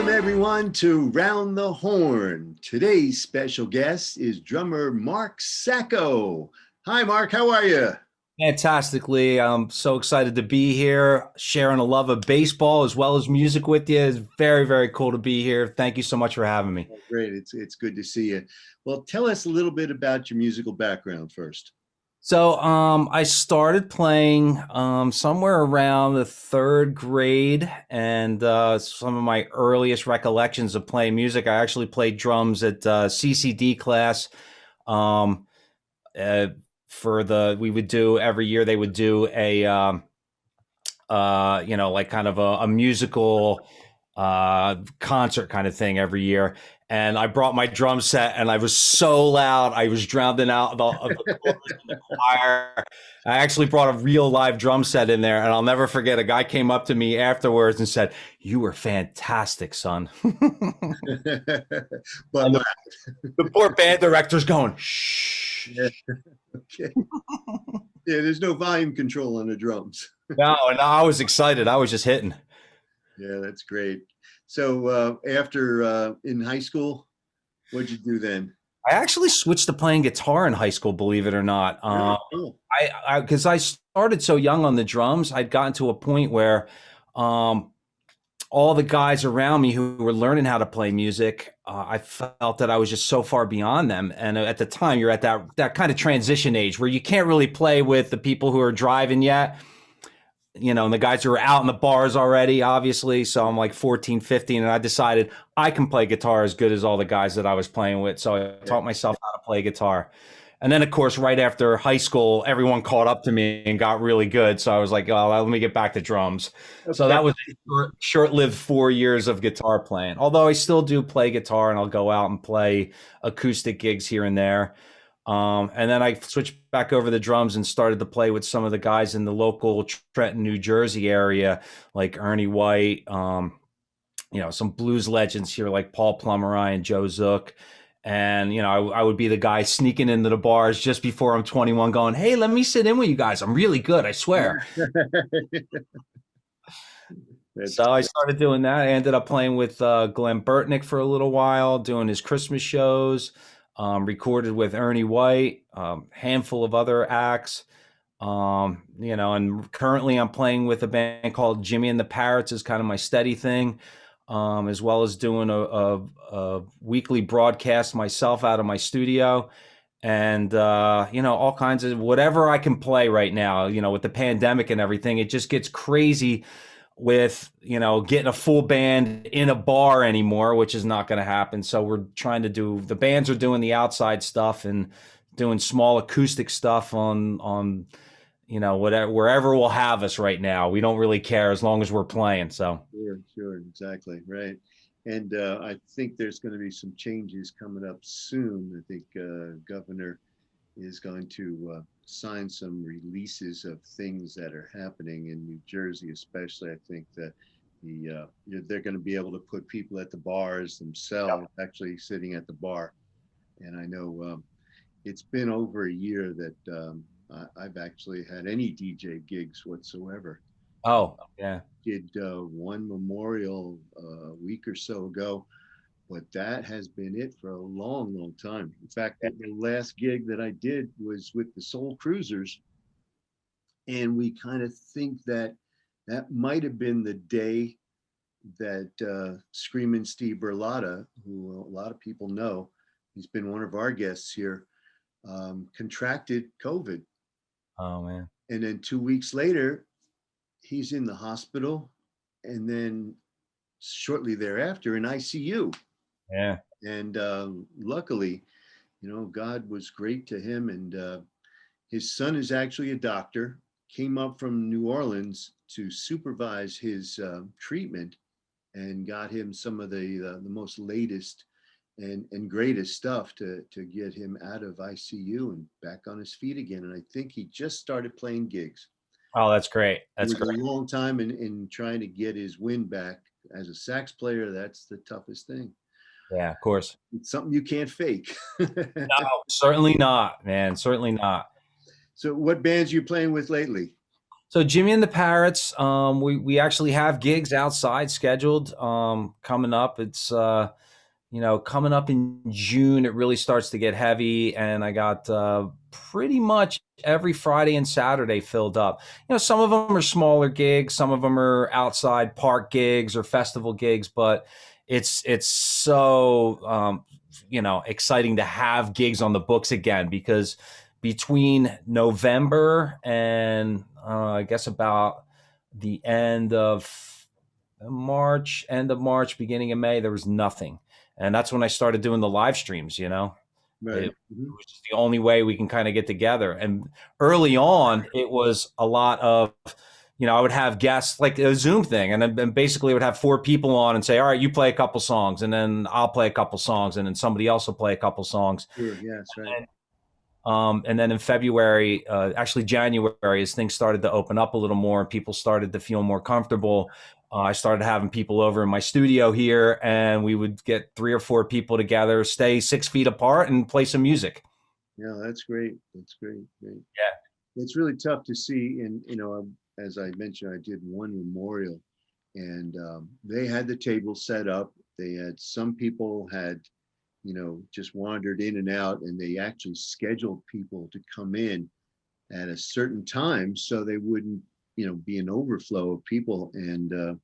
Welcome everyone to Round the Horn. Today's special guest is drummer Marc Sacco. Hi Marc, how are you? Fantastically. I'm so excited to be here, sharing a love of baseball as well as music with you. It's very, very cool to be here. Thank you so much for having me. Great, it's good to see you. Well, tell us a little bit about your musical background first. I started playing somewhere around the third grade, and some of my earliest recollections of playing music, I actually played drums at CCD class. Um, uh, we would do every year, they would do a like kind of a musical concert kind of thing every year. And I brought my drum set, and I was so loud, I was drowning out of the chorus and the choir. I actually brought a real live drum set in there, and I'll never forget. A guy came up to me afterwards and said, "You were fantastic, son." But the poor band director's going, "Shh." yeah, okay. Yeah, there's no volume control on the drums. No, and I was excited. I was just hitting. Yeah, that's great. So after in high school, what'd you do then? I actually switched to playing guitar in high school, believe it or not. Really cool. Because I started so young on the drums, I'd gotten to a point where all the guys around me who were learning how to play music, I felt that I was just so far beyond them. And at the time, you're at that kind of transition age where you can't really play with the people who are driving yet. And the guys who are out in the bars already, obviously. So I'm like 14, 15, and I decided I can play guitar as good as all the guys that I was playing with. So I taught myself how to play guitar. And then, of course, right after high school, everyone caught up to me and got really good. So I was like, oh, let me get back to drums. Okay. So that was a short-lived 4 years of guitar playing. Although I still do play guitar, and I'll go out and play acoustic gigs here and there. And then I switched back over the drums and started to play with some of the guys in the local Trenton, New Jersey area, like Ernie White, some blues legends here like Paul Plumeri and Joe Zook. And, I would be the guy sneaking into the bars just before I'm 21 going, "Hey, let me sit in with you guys. I'm really good, I swear." So I started doing that. I ended up playing with Glenn Burtnick for a little while, doing his Christmas shows. Recorded with Ernie White, handful of other acts, and currently I'm playing with a band called Jimmy and the Parrots is kind of my steady thing, as well as doing a weekly broadcast myself out of my studio, and all kinds of whatever I can play right now. With the pandemic and everything, it just gets crazy with getting a full band in a bar anymore, which is not going to happen. So we're trying to the bands are doing the outside stuff and doing small acoustic stuff on whatever, wherever will have us right now. We don't really care as long as we're playing. So Sure, exactly, right. And I think there's going to be some changes coming up soon. I think Governor is going to sign some releases of things that are happening in New Jersey, especially. I think that they're going to be able to put people at the bars themselves, actually sitting at the bar. And I know it's been over a year that I've actually had any DJ gigs whatsoever. Oh, yeah. Did one memorial a week or so ago, but that has been it for a long, long time. In fact, the last gig that I did was with the Soul Cruisers, and we kind of think that might have been the day that Screamin' Steve Berlotta, who a lot of people know, he's been one of our guests here, contracted COVID. Oh, man. And then 2 weeks later, he's in the hospital, and then shortly thereafter in ICU. Yeah. And luckily, God was great to him. And his son is actually a doctor, came up from New Orleans to supervise his treatment and got him some of the most latest and greatest stuff to get him out of ICU and back on his feet again. And I think he just started playing gigs. Oh, that's great. That's great. A long time in trying to get his wind back. As a sax player, that's the toughest thing. Yeah, of course. It's something you can't fake. No, certainly not, man. Certainly not. So what bands are you playing with lately? So Jimmy and the Parrots, we actually have gigs outside scheduled coming up. It's coming up in June, it really starts to get heavy, and I got pretty much every Friday and Saturday filled up. Some of them are smaller gigs, some of them are outside park gigs or festival gigs, but it's so exciting to have gigs on the books again, because between November and I guess about the end of March, beginning of May, there was nothing. And that's when I started doing the live streams, Right. It was just the only way we can kind of get together. And early on, it was a lot of, I would have guests, like a Zoom thing, and then basically would have four people on and say, all right, you play a couple songs, and then I'll play a couple songs, and then somebody else will play a couple songs. Sure. Yes. Right. And then in February, actually January, as things started to open up a little more and people started to feel more comfortable, I started having people over in my studio here, and we would get 3 or 4 people together, stay 6 feet apart, and play some music. Yeah, that's great. That's great. Great. Yeah. It's really tough to see. And, as I mentioned, I did one memorial, and they had the table set up. They had, some people had, just wandered in and out, and they actually scheduled people to come in at a certain time so they wouldn't, be an overflow of people. And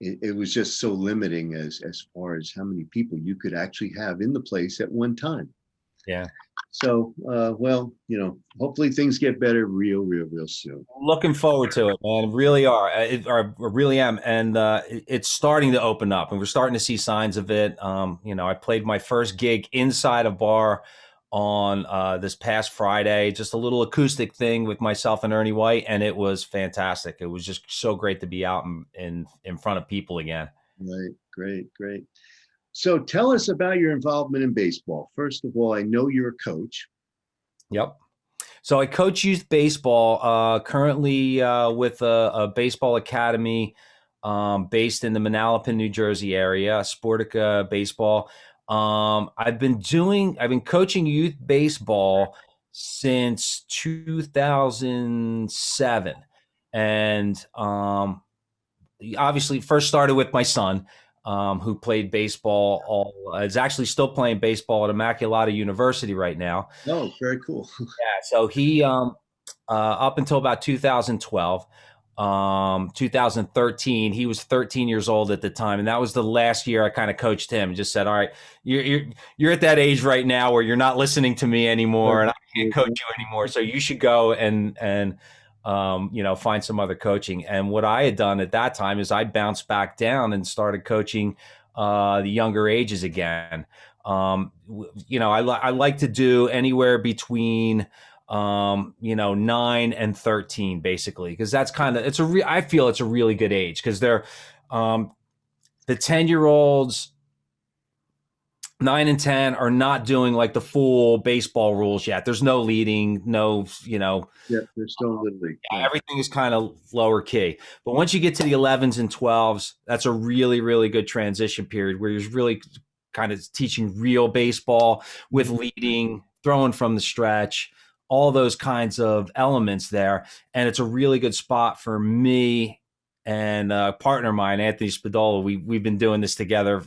it was just so limiting as far as how many people you could actually have in the place at one time. Yeah. So, well, hopefully things get better real soon. Looking forward to it, man. Really are. I really am. And it's starting to open up, and we're starting to see signs of it. I played my first gig inside a bar on this past Friday, just a little acoustic thing with myself and Ernie White, and it was fantastic. It was just so great to be out in front of people again. Right. Great. So tell us about your involvement in baseball. First of all, I know you're a coach. Yep. So I coach youth baseball, currently with a baseball academy based in the Manalapan, New Jersey area, Sportica Baseball. I've been coaching youth baseball since 2007, and obviously first started with my son, who played baseball. Is actually still playing baseball at Immaculata University right now. Oh, very cool. Yeah, so he up until about 2012. 2013, he was 13 years old at the time, and that was the last year I kind of coached him and just said, all right, you're at that age right now where you're not listening to me anymore, and I can't coach you anymore, so you should go and find some other coaching. And what I had done at that time is I bounced back down and started coaching the younger ages again. I like to do anywhere between 9 and 13, basically, because that's kind of, I feel it's a really good age, because they're the 10-year-olds, 9 and 10 are not doing like the full baseball rules yet. There's no leading, no, Yeah, they're still in the league. Yeah. Everything is kind of lower key. But once you get to the 11s and 12s, that's a really, really good transition period where you're really kind of teaching real baseball with leading, throwing from the stretch, all those kinds of elements there. And it's a really good spot for me and a partner of mine, Anthony Spadola. We've been doing this together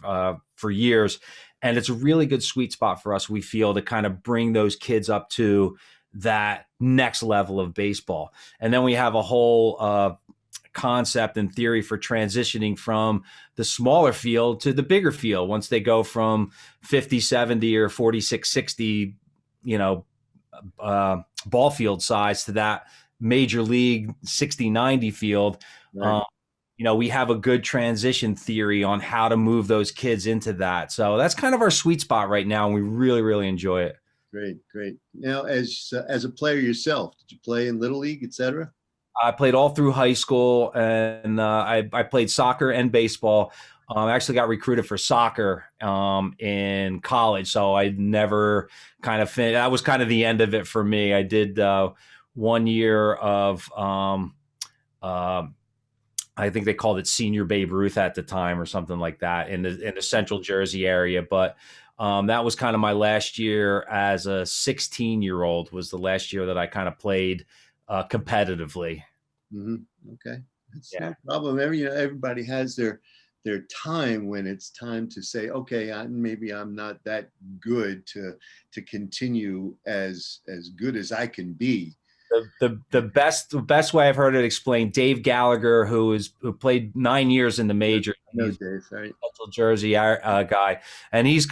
for years. And it's a really good sweet spot for us, we feel, to kind of bring those kids up to that next level of baseball. And then we have a whole concept and theory for transitioning from the smaller field to the bigger field once they go from 50, 70 or 46, 60, ball field size to that major league 60, 90 field. Right. We have a good transition theory on how to move those kids into that. So that's kind of our sweet spot right now, and we really, really enjoy it. Great. Now, as a player yourself, did you play in Little League, etc.? I played all through high school, and I played soccer and baseball. I actually got recruited for soccer in college, so I never kind of finished. That was kind of the end of it for me. I did 1 year of I think they called it Senior Babe Ruth at the time or something like that in the Central Jersey area. But that was kind of my last year as a 16-year-old, was the last year that I kind of played competitively. Hmm. Okay, that's Yeah. no problem. Everybody has their time when it's time to say, okay, maybe I'm not that good to continue as good as I can be. The best way I've heard it explained, Dave Gallagher, who played 9 years in the major. No, He's Dave, right? a Central Jersey guy, and he's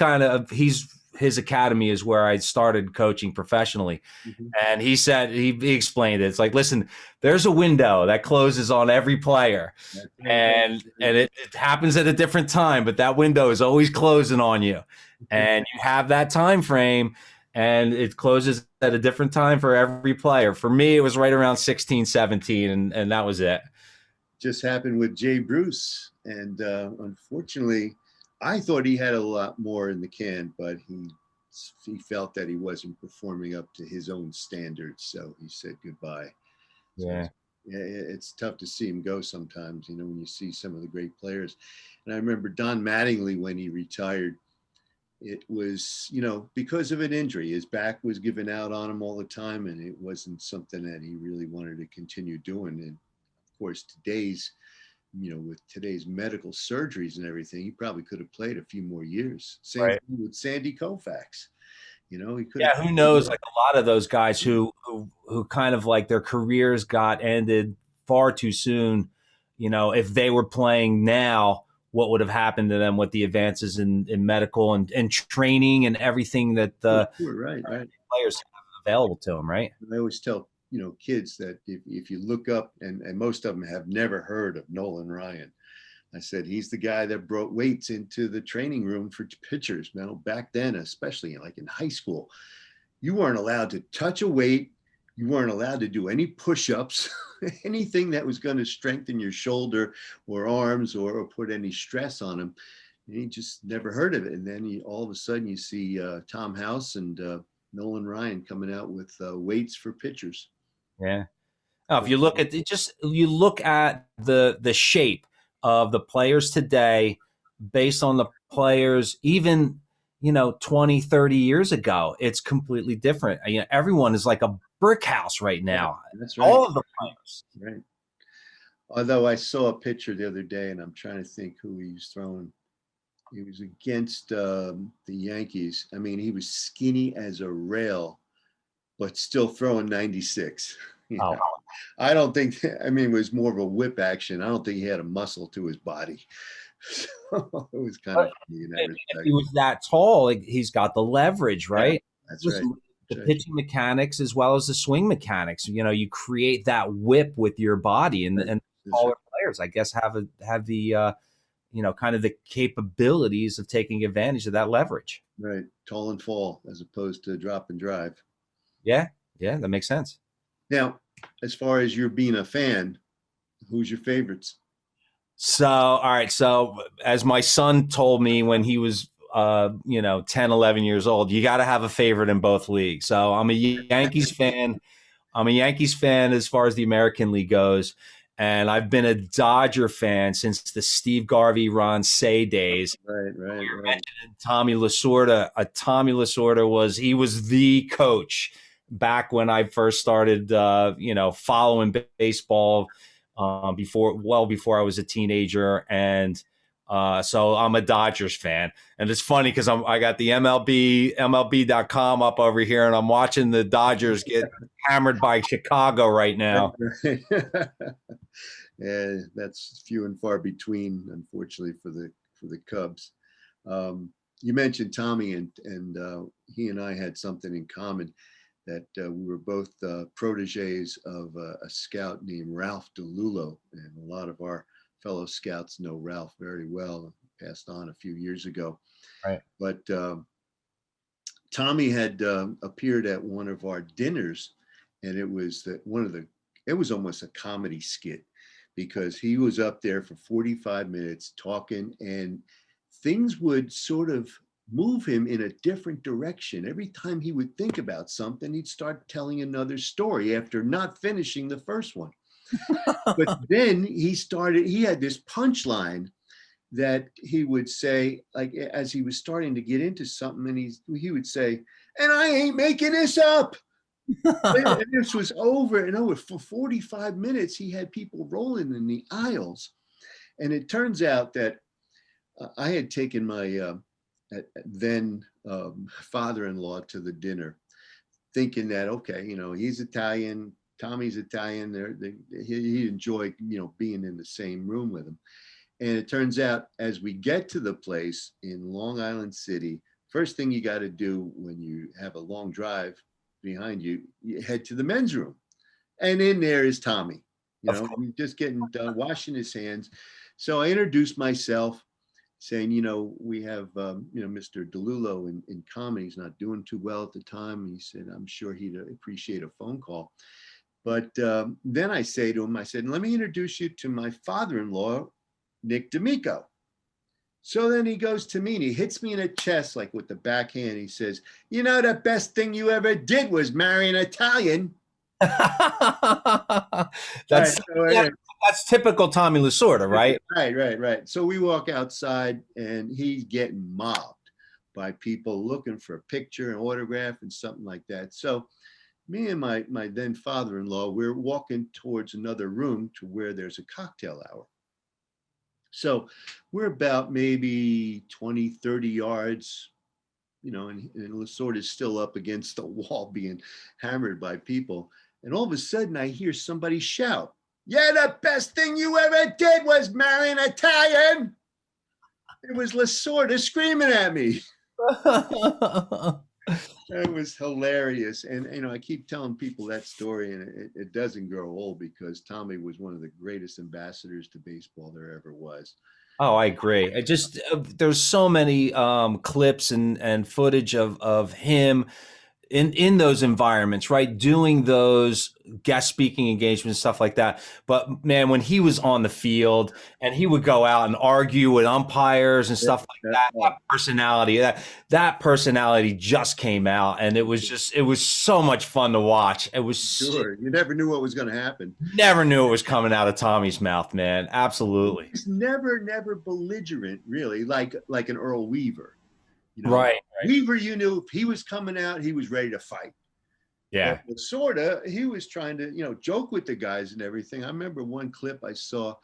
his academy is where I started coaching professionally. Hmm. And he said he explained it. It's like, listen, there's a window that closes on every player, That's right. and it happens at a different time, but that window is always closing on you, and you have that time frame, and it closes at a different time for every player. For me, it was right around 16, 17, and that was it. Just happened with Jay Bruce, and unfortunately, I thought he had a lot more in the can, but he felt that he wasn't performing up to his own standards, so he said goodbye. So Yeah. it's tough to see him go sometimes, when you see some of the great players. And I remember Don Mattingly, when he retired, it was, because of an injury. His back was giving out on him all the time, and it wasn't something that he really wanted to continue doing. And of course, with today's medical surgeries and everything, he probably could have played a few more years. Same Right. thing with Sandy Koufax. He could have. Yeah, who knows? Like a lot of those guys who kind of like their careers got ended far too soon. If they were playing now, what would have happened to them with the advances in medical and training and everything that the Sure, right. players have available to them, right? I always tell kids that if you look up, and most of them have never heard of Nolan Ryan. I said, he's the guy that brought weights into the training room for pitchers. Back then, especially like in high school, you weren't allowed to touch a weight. You weren't allowed to do any push-ups, anything that was going to strengthen your shoulder or arms or put any stress on them. And he just never heard of it. And then all of a sudden you see Tom House and Nolan Ryan coming out with weights for pitchers. Yeah. Now, if you look at it, you look at the shape of the players today based on the players even 20, 30 years ago, it's completely different. Everyone is like a brick house right now. That's right. All of the players. Right. Although I saw a picture the other day, and I'm trying to think who he was throwing. He was against the Yankees. I mean, he was skinny as a rail, but still throwing 96. Oh. I don't think, it was more of a whip action. I don't think he had a muscle to his body. So it was kind of funny in that respect. If he was that tall, he's got the leverage, right? Yeah, that's right. The pitching mechanics as well as the swing mechanics. You create that whip with your body, and taller players, I guess, have the kind of the capabilities of taking advantage of that leverage. Right, tall and fall as opposed to drop and drive. Yeah, that makes sense. Now, as far as you're being a fan, who's your favorites? So, all right. So, as my son told me when he was, 10, 11 years old, you got to have a favorite in both leagues. So, I'm a Yankees fan. I'm a Yankees fan as far as the American League goes. And I've been a Dodger fan since the Steve Garvey, Ron Say days. Right. Tommy Lasorda. Tommy Lasorda was the coach back when I first started, following baseball. Before I was a teenager, and so I'm a Dodgers fan. And it's funny because I got the MLB.com up over here, and I'm watching the Dodgers get hammered by Chicago right now. Yeah, that's few and far between, unfortunately, for the Cubs. You mentioned Tommy, and he and I had something in common, that we were both proteges of a scout named Ralph DeLulo, and a lot of our fellow scouts know Ralph very well. Passed on a few years ago. Right. But Tommy had appeared at one of our dinners, and it was almost a comedy skit, because he was up there for 45 minutes talking, and things would sort of move him in a different direction. Every time he would think about something, he'd start telling another story after not finishing the first one. But then he had this punchline that he would say, like, as he was starting to get into something, and he would say, "And I ain't making this up. And this was over and over for 45 minutes. He had people rolling in the aisles. And it turns out that I had taken my then father-in-law to the dinner, thinking that, okay, he's Italian, Tommy's Italian. He enjoyed, being in the same room with him. And it turns out, as we get to the place in Long Island City, first thing you got to do when you have a long drive behind you, you head to the men's room. And in there is Tommy, he's just getting done washing his hands. So I introduced myself, saying, we have, Mr. DeLulo in comedy. He's not doing too well at the time. He said, I'm sure he'd appreciate a phone call. But then I say to him, I said, let me introduce you to my father-in-law, Nick D'Amico. So then he goes to me and he hits me in the chest, like with the backhand. He says, the best thing you ever did was marry an Italian. That's typical Tommy Lasorda, right? Right. So we walk outside and he's getting mobbed by people looking for a picture, an autograph, and something like that. So me and my then father-in-law, we're walking towards another room to where there's a cocktail hour. So we're about maybe 20, 30 yards, and Lasorda is still up against the wall being hammered by people. And all of a sudden I hear somebody shout, "Yeah, the best thing you ever did was marry an Italian." It was Lasorda screaming at me. It was hilarious. And, I keep telling people that story, and it doesn't grow old, because Tommy was one of the greatest ambassadors to baseball there ever was. Oh, I agree. There's so many clips and footage of him in those environments, right? Doing those guest speaking engagements, stuff like that. But man, when he was on the field and he would go out and argue with umpires and stuff like that personality just came out, and it was so much fun to watch. It was sure. You never knew what was going to happen. Never knew it was coming out of Tommy's mouth, man. Absolutely. He's never belligerent, really, like an Earl Weaver. Right. Weaver, knew if he was coming out, he was ready to fight. Yeah. But sorta, he was trying to, joke with the guys and everything. I remember one clip I saw,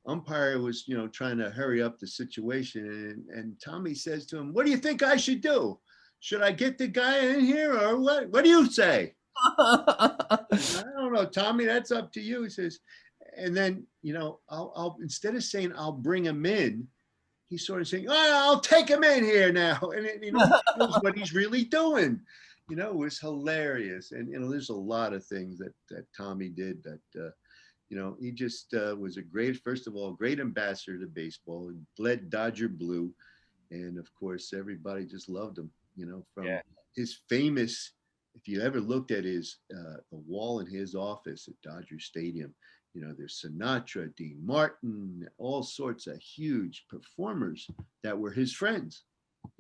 umpire was, trying to hurry up the situation. And Tommy says to him, "What do you think I should do? Should I get the guy in here or what? What do you say?" "I don't know, Tommy, that's up to you." He says, and then, I'll instead of saying I'll bring him in, he's sort of saying, "Oh, I'll take him in here now." And he knows what he's really doing. It was hilarious. And, there's a lot of things that Tommy did that, he just was first of all, great ambassador to baseball, and bled Dodger blue. And of course, everybody just loved him, from his famous, if you ever looked at his, the wall in his office at Dodger Stadium, there's Sinatra, Dean Martin, all sorts of huge performers that were his friends.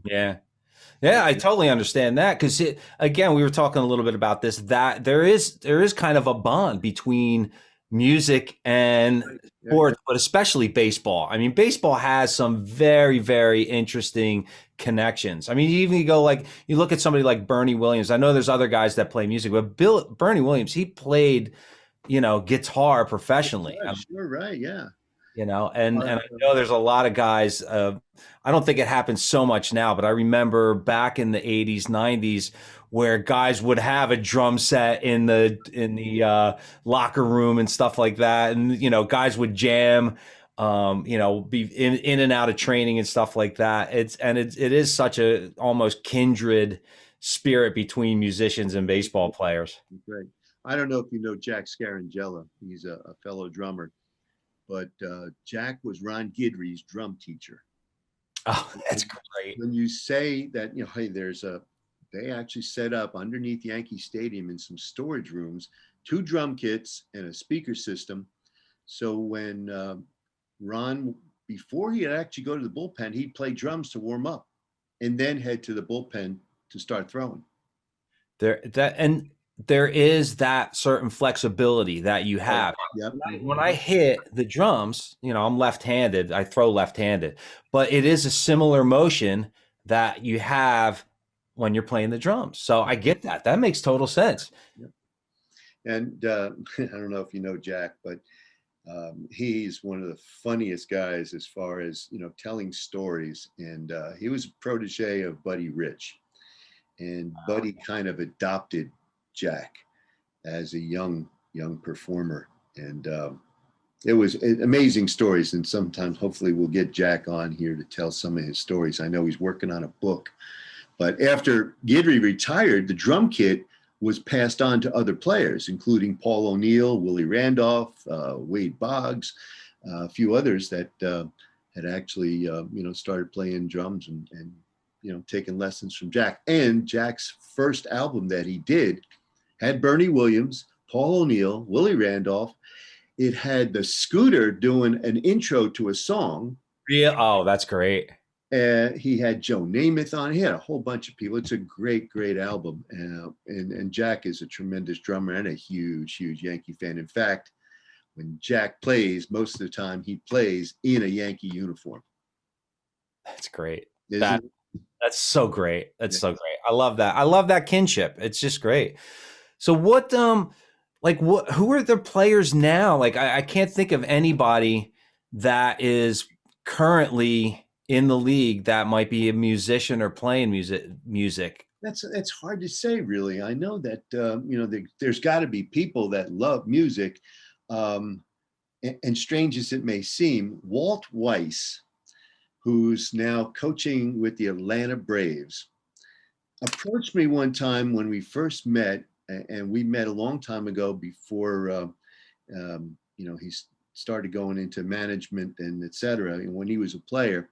Yeah. Yeah, I totally understand that, because again, we were talking a little bit about this, that there is kind of a bond between music and sports, but especially baseball. I mean, baseball has some very, very interesting connections. I mean, you even go you look at somebody like Bernie Williams. I know there's other guys that play music, but Bernie Williams, he played guitar professionally. Yeah, sure, right, yeah. And I know there's a lot of guys. I don't think it happens so much now, but I remember back in the 80s, 90s, where guys would have a drum set in the locker room and stuff like that, and guys would jam, be in and out of training and stuff like that. It is such a almost kindred spirit between musicians and baseball players. Great. I don't know if you know Jack Scarangella. He's a fellow drummer, but Jack was Ron Guidry's drum teacher. Oh, that's great. When you say that, hey, they actually set up underneath Yankee Stadium in some storage rooms, 2 drum kits and a speaker system. So when Ron, before he'd actually go to the bullpen, he'd play drums to warm up and then head to the bullpen to start throwing. There is that certain flexibility that you have. Yep. When I hit the drums, I'm left-handed, I throw left-handed, but it is a similar motion that you have when you're playing the drums. So I get that. That makes total sense. Yeah. And I don't know if you know Jack, but he's one of the funniest guys as far as, telling stories. And he was a protege of Buddy Rich. And Buddy kind of adopted Jack as a young performer. And it was amazing stories. And sometime, hopefully, we'll get Jack on here to tell some of his stories. I know he's working on a book. But after Guidry retired, the drum kit was passed on to other players, including Paul O'Neill, Willie Randolph, Wade Boggs, a few others that had actually, started playing drums and taking lessons from Jack. And Jack's first album that he did had Bernie Williams, Paul O'Neill, Willie Randolph. It had the Scooter doing an intro to a song. Yeah. Oh, that's great. He had Joe Namath on. He had a whole bunch of people. It's a great, great album. And Jack is a tremendous drummer and a huge, huge Yankee fan. In fact, when Jack plays, most of the time he plays in a Yankee uniform. That's great. That's so great. That's so great. I love that. I love that kinship. It's just great. So what, who are the players now? Like, I can't think of anybody that is currently in the league that might be a musician or playing music. That's hard to say, really. I know that there's got to be people that love music, and strange as it may seem, Walt Weiss, who's now coaching with the Atlanta Braves, approached me one time when we first met, and we met a long time ago before he started going into management and et cetera, and when he was a player,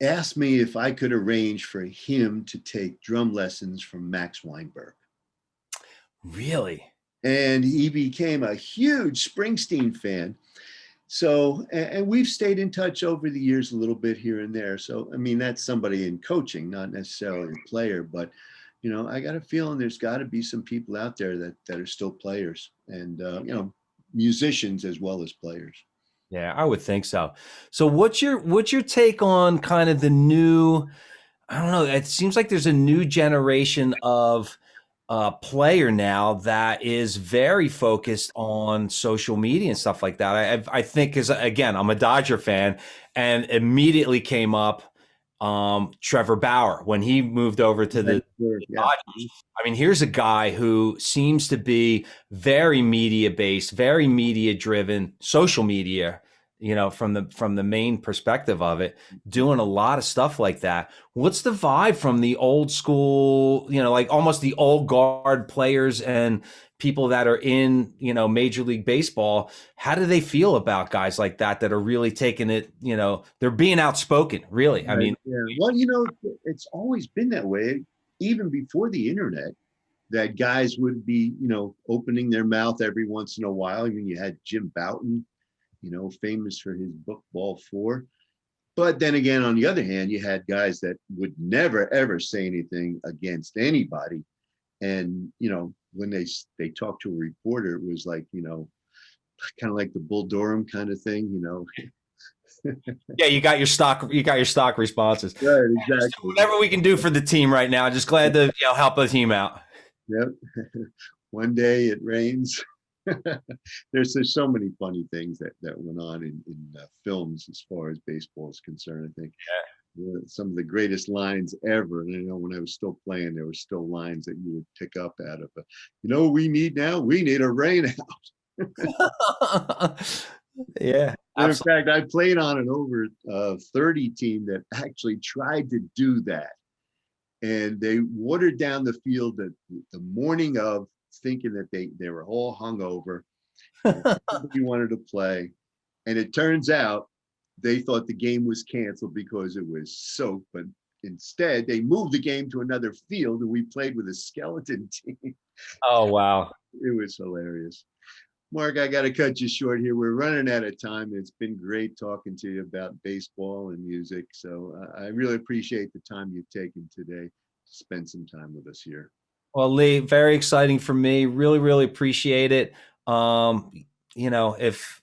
asked me if I could arrange for him to take drum lessons from Max Weinberg. Really? And he became a huge Springsteen fan. So, and we've stayed in touch over the years a little bit here and there. So, I mean, that's somebody in coaching, not necessarily a player, but I got a feeling there's got to be some people out there that are still players and, musicians as well as players. Yeah, I would think so. So what's your take on kind of the new, I don't know, it seems like there's a new generation of player now that is very focused on social media and stuff like that. I think, because again, I'm a Dodger fan, and immediately came up Trevor Bauer when he moved over to the Dodgers. I mean, here's a guy who seems to be very media based, very media driven, social media, from the main perspective of it, doing a lot of stuff like that. What's the vibe from the old school, like almost the old guard players and people that are in, Major League Baseball? How do they feel about guys like that are really taking it, they're being outspoken, really? I mean, yeah. Well, it's always been that way, even before the internet, that guys would be, opening their mouth every once in a while. I mean, you had Jim Bouton, famous for his book Ball 4. But then again, on the other hand, you had guys that would never, ever say anything against anybody. And, when they talked to a reporter, it was like, kind of like the Bull Durham kind of thing, Yeah, you got your stock responses. Right, exactly. So whatever we can do for the team right now. Just glad to help the team out. Yep. One day it rains. There's so many funny things that went on in films as far as baseball is concerned. I think some of the greatest lines ever. And I know when I was still playing, there were still lines that you would pick up out of. What we need now? We need a rain out. Yeah. In fact, I played on an over 30 team that actually tried to do that. And they watered down the field the morning of, thinking that they were all hungover. Nobody wanted to play. And it turns out they thought the game was canceled because it was soaked. But instead, they moved the game to another field, and we played with a skeleton team. Oh, wow. It was hilarious. Marc, I got to cut you short here. We're running out of time. It's been great talking to you about baseball and music. So I really appreciate the time you've taken today to spend some time with us here. Well, Lee, very exciting for me. Really, really appreciate it. If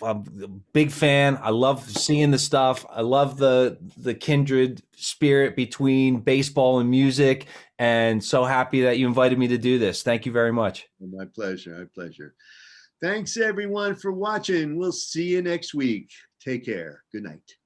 I'm a big fan. I love seeing the stuff. I love the kindred spirit between baseball and music, and so happy that you invited me to do this. Thank you very much. My pleasure. My pleasure. Thanks everyone for watching. We'll see you next week. Take care. Good night.